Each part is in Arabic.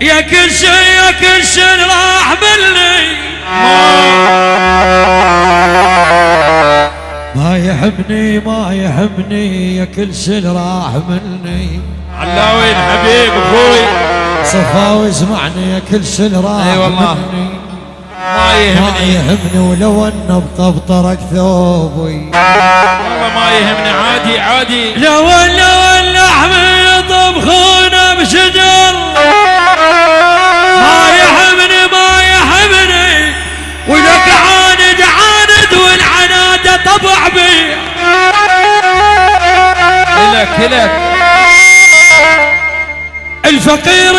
يا كل شي يا كل شي راح مني، ما يهمني ما يهمني يا كل شي راح مني. علاوي الحبيب اخوي صفاوي اسمعني يا كل شي راح اي والله مني، ما يهمني ولو ان بطرك ثوبي، والله ما يهمني عادي عادي. لو اللحم يطبخونه بشجر ما يهمني ما يهمني، ولك عاند والعناده طبع بي. لك الفقير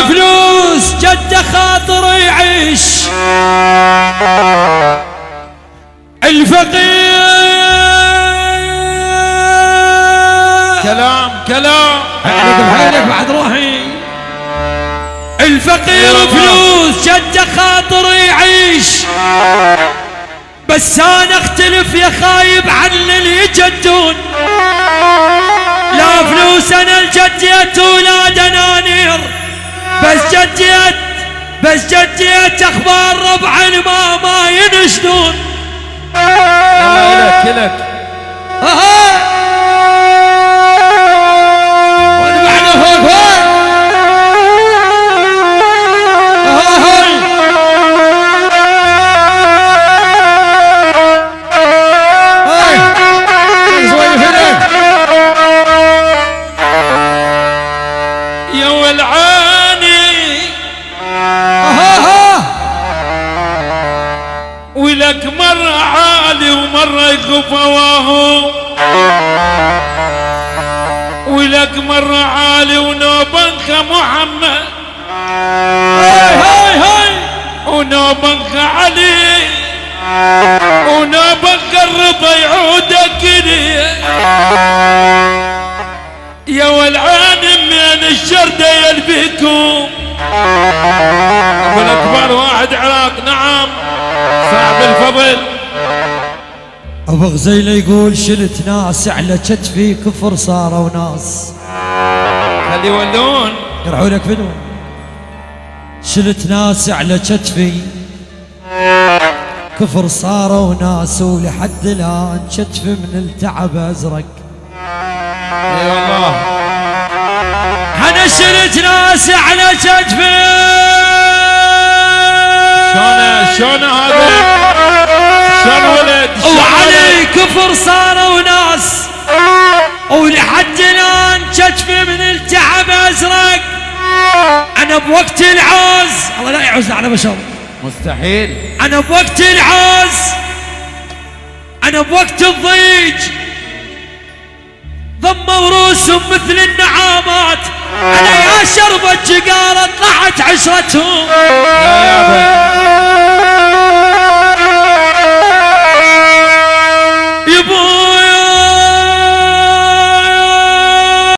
فلوس جده خاطر يعيش، الفقير كلام حيلك بعد روحي. الفقير فلوس جده خاطر يعيش، بس انا اختلف يا خايب عن اللي يجدون. لا فلوس انا الجديت ولا دنانير، بس جديت اخبار ربع ما ينشدون. لك ونبعنا فوق يا ولعاني ولك مرة عالي ومرة يخف هواهم، ولك مرة عالي ونوبنك محمد، هاي ونوبنك علي، ونوبنك الرضا يعودك لي. يا ولعان من الشردة يلبيكم ابو الاكبر واحد عراق. نعم صاحب الفضل ابو غزيله يقول شلت ناس على كتفي كفر صاروا ناس. خلي يولون يرعوا لك فدوه. شلت ناس على كتفي كفر صاروا ناس، ولحد الان كتفي من التعب ازرق. اي والله انا شلت ناس على كتفي. شلون هذا شلون ولد وعلي كفر صاروا ناس، ولحد الان كتفي من التعب ازرق. انا بوقت العوز الله لا يعوزنا على بشر، مستحيل. انا بوقت العوز، انا بوقت الضيج ضموا رؤوسهم مثل النعامات. انا يا شربة جقارة طلعت عشرتهم. يا